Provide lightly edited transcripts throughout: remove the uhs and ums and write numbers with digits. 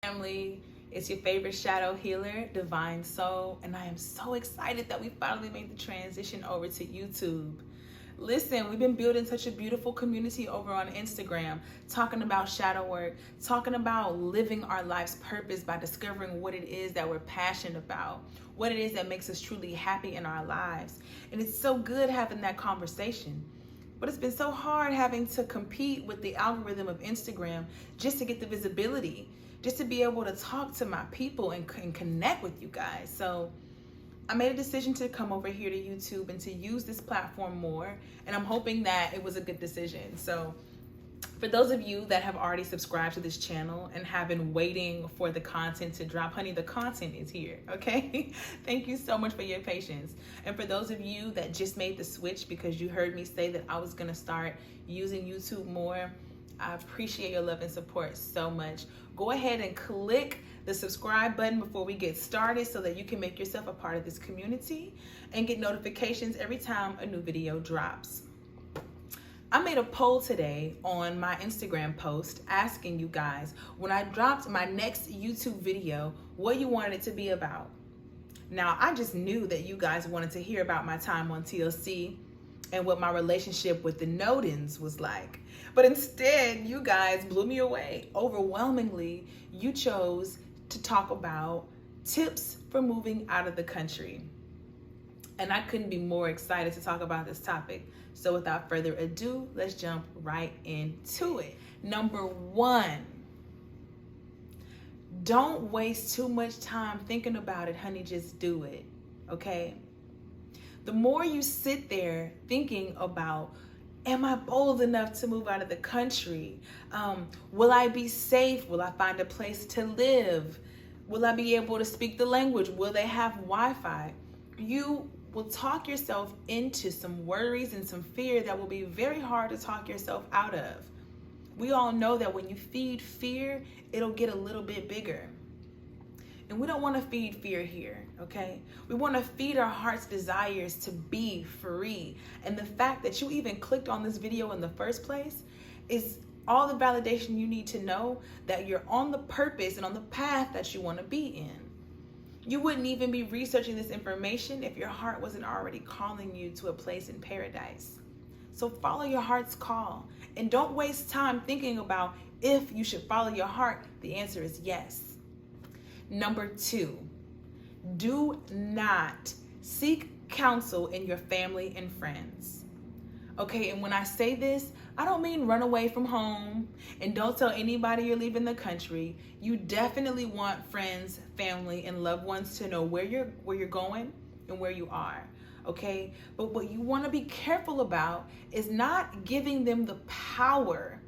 Family, it's your favorite shadow healer, Divine Soul, and I am so excited that we finally made the transition over to YouTube. Listen, we've been building such a beautiful community over on Instagram, talking about shadow work, talking about living our life's purpose by discovering what it is that we're passionate about, what it is that makes us truly happy in our lives. And it's so good having that conversation. But it's been so hard having to compete with the algorithm of Instagram just to get the visibility, just to be able to talk to my people and connect with you guys. So I made a decision to come over here to YouTube and to use this platform more. And I'm hoping that it was a good decision. So for those of you that have already subscribed to this channel and have been waiting for the content to drop, honey, the content is here, okay? Thank you so much for your patience. And for those of you that just made the switch because you heard me say that I was gonna start using YouTube more, I appreciate your love and support so much. Go ahead and click the subscribe button before we get started so that you can make yourself a part of this community and get notifications every time a new video drops. I made a poll today on my Instagram post asking you guys, when I dropped my next YouTube video, what you wanted it to be about. Now, I just knew that you guys wanted to hear about my time on TLC and what my relationship with the Nodens was like. But instead, you guys blew me away. Overwhelmingly, you chose to talk about tips for moving out of the country. And I couldn't be more excited to talk about this topic. So without further ado, let's jump right into it. Number one, don't waste too much time thinking about it, honey, just do it, okay? The more you sit there thinking about, am I bold enough to move out of the country? Will I be safe? Will I find a place to live? Will I be able to speak the language? Will they have Wi-Fi? You will talk yourself into some worries and some fear that will be very hard to talk yourself out of. We all know that when you feed fear, it'll get a little bit bigger. And we don't want to feed fear here, okay? We want to feed our heart's desires to be free. And the fact that you even clicked on this video in the first place is all the validation you need to know that you're on the purpose and on the path that you want to be in. You wouldn't even be researching this information if your heart wasn't already calling you to a place in paradise. So follow your heart's call and don't waste time thinking about if you should follow your heart. The answer is yes. Number two, do not seek counsel in your family and friends. Okay, and when I say this, I don't mean run away from home and don't tell anybody you're leaving the country. You definitely want friends, family, and loved ones to know where you're going and where you are. Okay, but what you want to be careful about is not giving them the power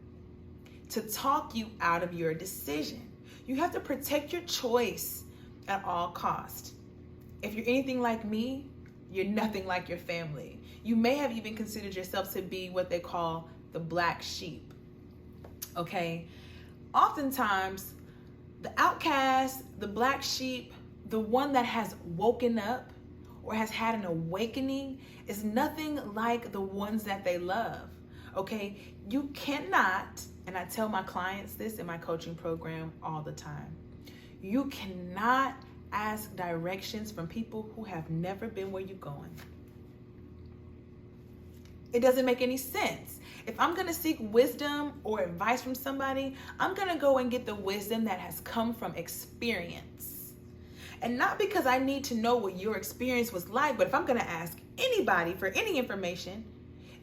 to talk you out of your decision. You have to protect your choice at all costs. If you're anything like me, you're nothing like your family. You may have even considered yourself to be what they call the black sheep, okay? Oftentimes, the outcast, the black sheep, the one that has woken up or has had an awakening is nothing like the ones that they love, okay? You cannot, and I tell my clients this in my coaching program all the time, you cannot ask directions from people who have never been where you're going. It doesn't make any sense. If I'm going to seek wisdom or advice from somebody, I'm going to go and get the wisdom that has come from experience. And not because I need to know what your experience was like, but if I'm going to ask anybody for any information,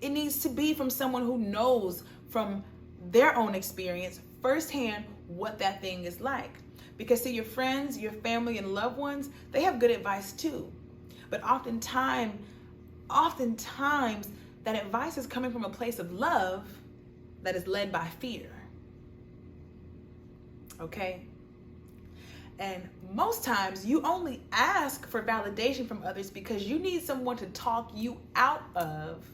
it needs to be from someone who knows from their own experience firsthand what that thing is like. Because see, your friends, your family, and loved ones, they have good advice too. But oftentimes, that advice is coming from a place of love that is led by fear. Okay? And most times you only ask for validation from others because you need someone to talk you out of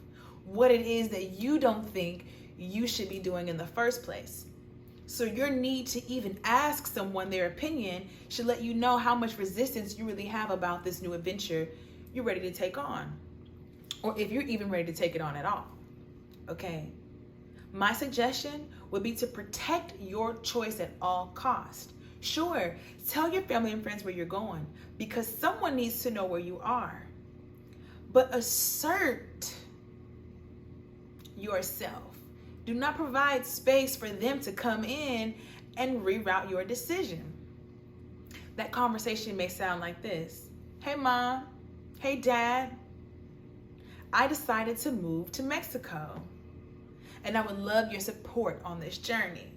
what it is that you don't think you should be doing in the first place. So your need to even ask someone their opinion should let you know how much resistance you really have about this new adventure you're ready to take on. Or if you're even ready to take it on at all, okay? My suggestion would be to protect your choice at all costs. Sure, tell your family and friends where you're going because someone needs to know where you are. But assert yourself. Do not provide space for them to come in and reroute your decision. That conversation may sound like this. Hey, Mom. Hey, Dad. I decided to move to Mexico, and I would love your support on this journey.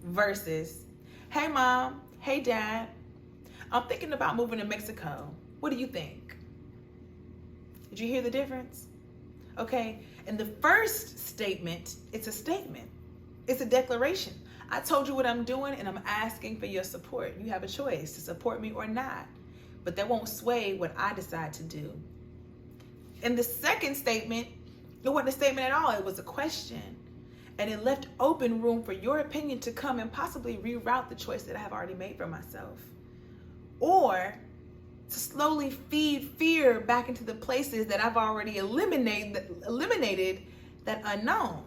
Versus, hey, Mom. Hey, Dad. I'm thinking about moving to Mexico. What do you think? Did you hear the difference? Okay, in the first statement, it's a statement. It's a declaration. I told you what I'm doing and I'm asking for your support. You have a choice to support me or not, but that won't sway what I decide to do. In the second statement, it wasn't a statement at all. It was a question, and it left open room for your opinion to come and possibly reroute the choice that I have already made for myself, or to slowly feed fear back into the places that I've already eliminated that unknown.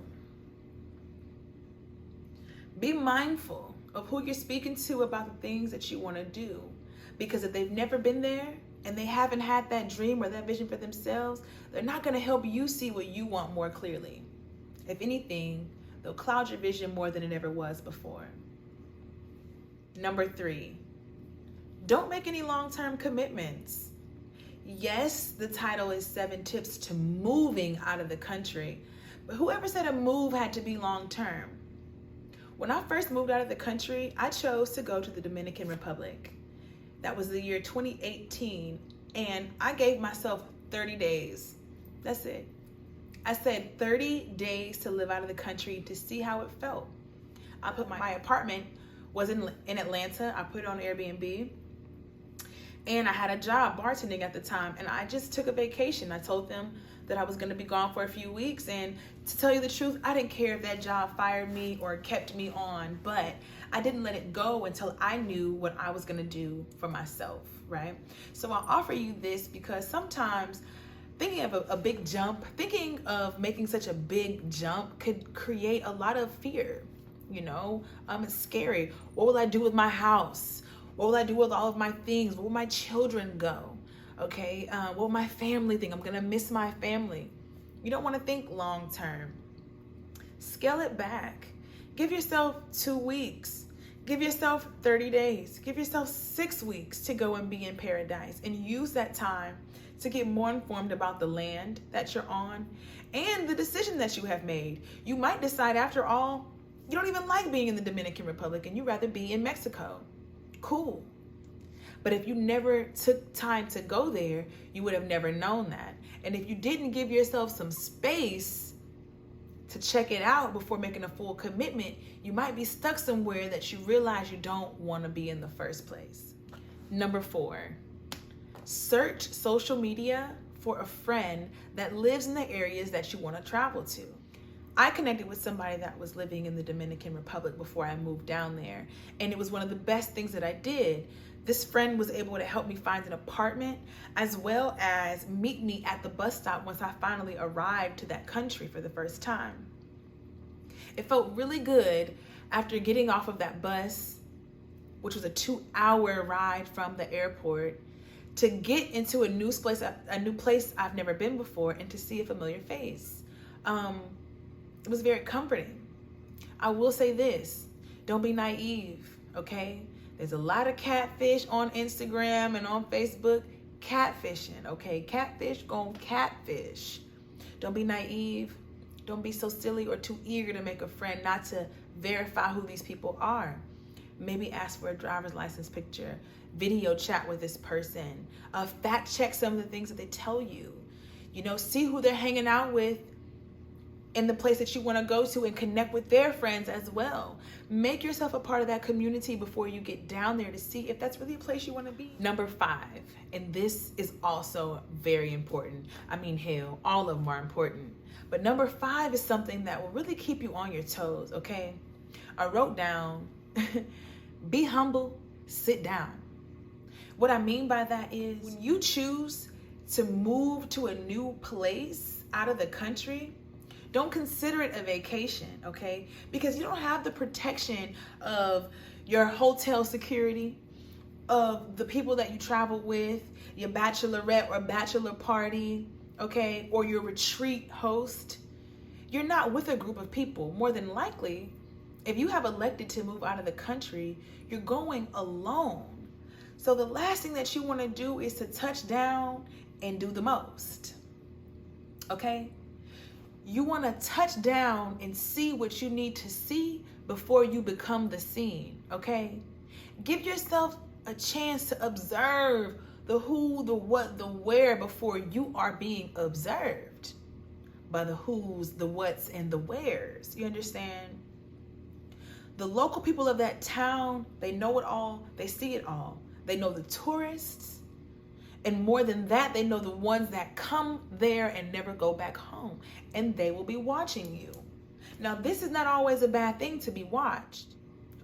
Be mindful of who you're speaking to about the things that you want to do, because if they've never been there and they haven't had that dream or that vision for themselves, they're not going to help you see what you want more clearly. If anything, they'll cloud your vision more than it ever was before. Number 3, don't make any long-term commitments. Yes, the title is 7 Tips to Moving Out of the Country, but whoever said a move had to be long-term? When I first moved out of the country, I chose to go to the Dominican Republic. That was the year 2018, and I gave myself 30 days. That's it. I said 30 days to live out of the country to see how it felt. I put my apartment was in Atlanta. I put it on Airbnb. And I had a job bartending at the time, and I just took a vacation. I told them that I was going to be gone for a few weeks, and to tell you the truth, I didn't care if that job fired me or kept me on, but I didn't let it go until I knew what I was going to do for myself, right? So I'll offer you this because sometimes thinking of a big jump, thinking of making such a big jump could create a lot of fear. It's scary. What will I do with my house? What will I do with all of my things? Where will my children go? Okay, what will my family think? I'm gonna miss my family. You don't wanna think long term. Scale it back. Give yourself 2 weeks. Give yourself 30 days. Give yourself 6 weeks to go and be in paradise, and use that time to get more informed about the land that you're on and the decision that you have made. You might decide, after all, you don't even like being in the Dominican Republic and you'd rather be in Mexico. Cool. But if you never took time to go there, you would have never known that. And if you didn't give yourself some space to check it out before making a full commitment, you might be stuck somewhere that you realize you don't want to be in the first place. Number 4, search social media for a friend that lives in the areas that you want to travel to. I connected with somebody that was living in the Dominican Republic before I moved down there, and it was one of the best things that I did. This friend was able to help me find an apartment as well as meet me at the bus stop once I finally arrived to that country for the first time. It felt really good after getting off of that bus, which was a 2-hour ride from the airport, to get into a new place I've never been before and to see a familiar face. It was very comforting. I will say this, don't be naive, okay? There's a lot of catfish on Instagram and on Facebook, catfishing, okay? Catfish gon' catfish. Don't be naive. Don't be so silly or too eager to make a friend not to verify who these people are. Maybe ask for a driver's license picture, video chat with this person, fact check some of the things that they tell you. See who they're hanging out with in the place that you want to go to, and connect with their friends as well. Make yourself a part of that community before you get down there to see if that's really a place you want to be. Number 5, and this is also very important. Hell, all of them are important. But number 5 is something that will really keep you on your toes, okay? I wrote down, be humble, sit down. What I mean by that is when you choose to move to a new place out of the country, don't consider it a vacation, okay? Because you don't have the protection of your hotel security, of the people that you travel with, your bachelorette or bachelor party, okay, or your retreat host. You're not with a group of people. More than likely, if you have elected to move out of the country, you're going alone. So the last thing that you want to do is to touch down and do the most, okay? You want to touch down and see what you need to see before you become the scene, okay? Give yourself a chance to observe the who, the what, the where before you are being observed by the who's, the what's, and the where's. You understand? The local people of that town, they know it all, they see it all. They know the tourists, and more than that, they know the ones that come there and never go back home, and they will be watching you. Now, this is not always a bad thing to be watched,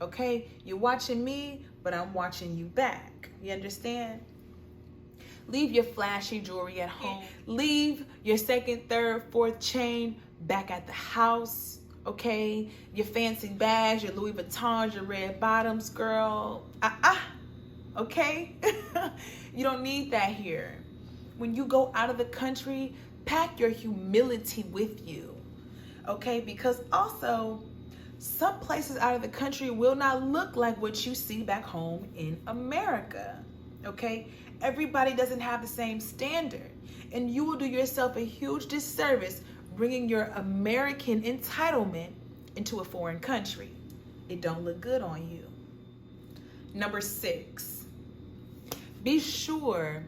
okay? You're watching me, but I'm watching you back. You understand? Leave your flashy jewelry at home. Leave your second, third, fourth chain back at the house, okay? Your fancy bags, your Louis Vuittons, your red bottoms, girl. Okay? You don't need that here. When you go out of the country, pack your humility with you, okay? Because also, some places out of the country will not look like what you see back home in America, okay? Everybody doesn't have the same standard, and you will do yourself a huge disservice bringing your American entitlement into a foreign country. It don't look good on you. Number 6, be sure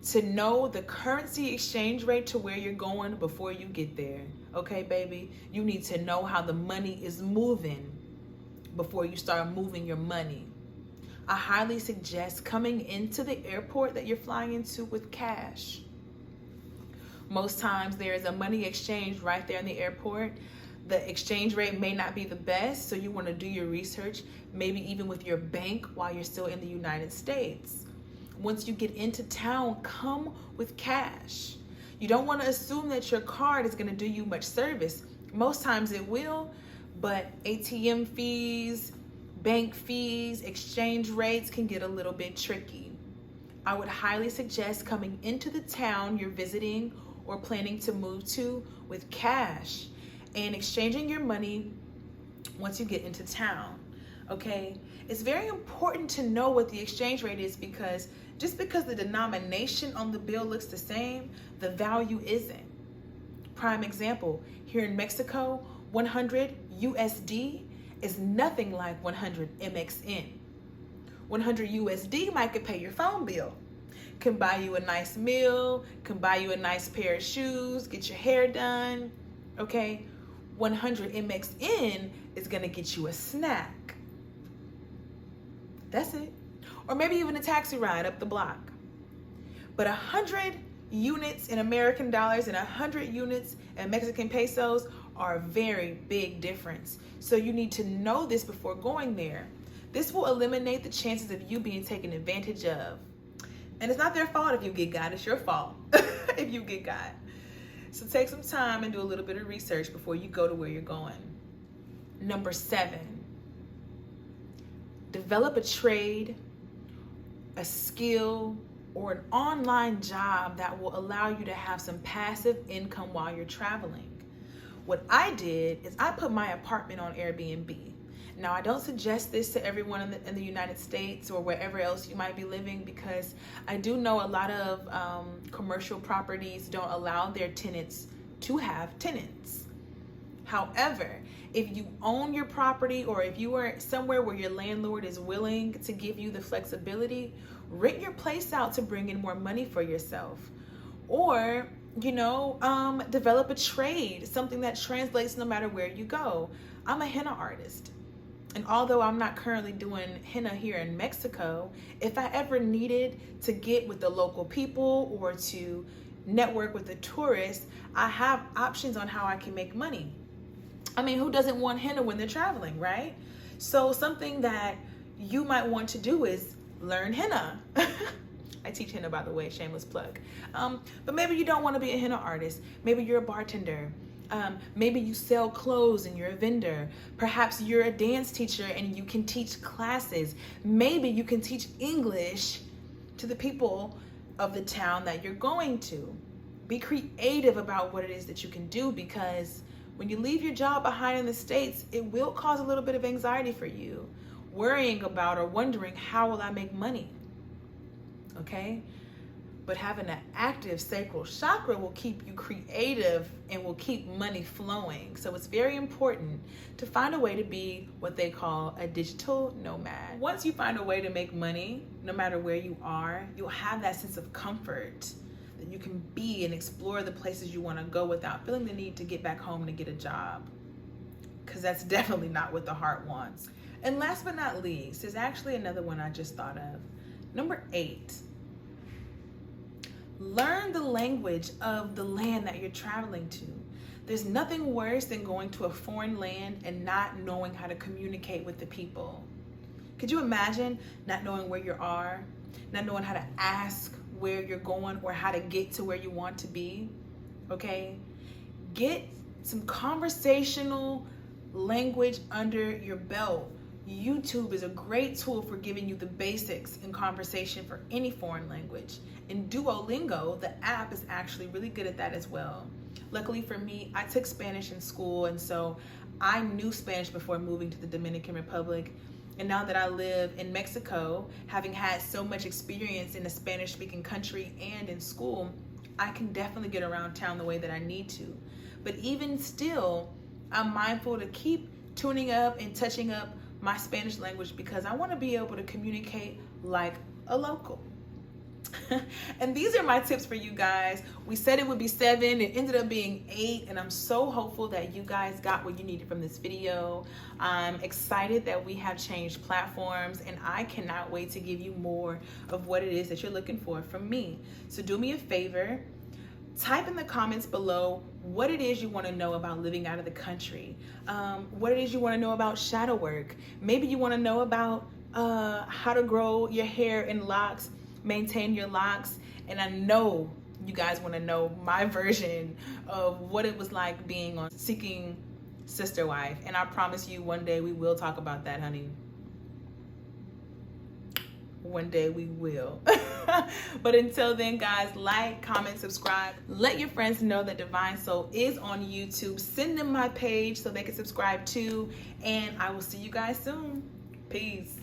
to know the currency exchange rate to where you're going before you get there. Okay, baby? You need to know how the money is moving before you start moving your money. I highly suggest coming into the airport that you're flying into with cash. Most times there is a money exchange right there in the airport. The exchange rate may not be the best, so you want to do your research, maybe even with your bank while you're still in the United States. Once you get into town, come with cash. You don't want to assume that your card is going to do you much service. Most times it will, but ATM fees, bank fees, exchange rates can get a little bit tricky. I would highly suggest coming into the town you're visiting or planning to move to with cash and exchanging your money once you get into town, okay? It's very important to know what the exchange rate is, because just because the denomination on the bill looks the same, the value isn't. Prime example, here in Mexico, 100 USD is nothing like 100 MXN. 100 USD might could pay your phone bill, can buy you a nice meal, can buy you a nice pair of shoes, get your hair done, okay? 100 MXN is gonna get you a snack. That's it. Or maybe even a taxi ride up the block. But 100 units in American dollars and 100 units in Mexican pesos are a very big difference. So you need to know this before going there. This will eliminate the chances of you being taken advantage of. And it's not their fault if you get got, it's your fault if you get got. So take some time and do a little bit of research before you go to where you're going. Number 7, develop a trade, a skill, or an online job that will allow you to have some passive income while you're traveling. What I did is I put my apartment on Airbnb. Now, I don't suggest this to everyone in the United States or wherever else you might be living, because I do know a lot of commercial properties don't allow their tenants to have tenants. However, if you own your property, or if you are somewhere where your landlord is willing to give you the flexibility, rent your place out to bring in more money for yourself. Or, develop a trade, something that translates no matter where you go. I'm a henna artist. And although I'm not currently doing henna here in Mexico, if I ever needed to get with the local people or to network with the tourists, I have options on how I can make money. I mean, who doesn't want henna when they're traveling, right? So something that you might want to do is learn henna. I teach henna, by the way, shameless plug. But maybe you don't want to be a henna artist. Maybe you're a bartender. Maybe you sell clothes and you're a vendor. Perhaps you're a dance teacher and you can teach classes. Maybe you can teach English to the people of the town that you're going to. Be creative about what it is that you can do, because when you leave your job behind in the States, it will cause a little bit of anxiety for you, worrying about or wondering, how will I make money? Okay? But having an active sacral chakra will keep you creative and will keep money flowing. So it's very important to find a way to be what they call a digital nomad. Once you find a way to make money, no matter where you are, you'll have that sense of comfort that you can be and explore the places you want to go without feeling the need to get back home to get a job. Because that's definitely not what the heart wants. And last but not least, there's actually another one I just thought of. Number 8. Learn the language of the land that you're traveling to. There's nothing worse than going to a foreign land and not knowing how to communicate with the people. Could you imagine not knowing where you are, not knowing how to ask where you're going or how to get to where you want to be? Okay? Get some conversational language under your belt. YouTube is a great tool for giving you the basics in conversation for any foreign language. And Duolingo, the app, is actually really good at that as well. Luckily for me, I took Spanish in school, and so I knew Spanish before moving to the Dominican Republic. And now that I live in Mexico, having had so much experience in a Spanish-speaking country and in school, I can definitely get around town the way that I need to. But even still, I'm mindful to keep tuning up and touching up my Spanish language, because I want to be able to communicate like a local. And these are my tips for you guys. We said it would be 7, it ended up being 8, and I'm so hopeful that you guys got what you needed from this video. I'm excited that we have changed platforms, and I cannot wait to give you more of what it is that you're looking for from me. So do me a favor, type in the comments below what it is you want to know about living out of the country, what it is you want to know about shadow work. Maybe you want to know about how to grow your hair and locks, maintain your locks. And I know you guys want to know my version of what it was like being on Seeking Sister Wife. And I promise you, one day we will talk about that, honey. One day we will. But until then, guys, like, comment, subscribe. Let your friends know that Divine Soul is on YouTube. Send them my page so they can subscribe too. And I will see you guys soon. Peace.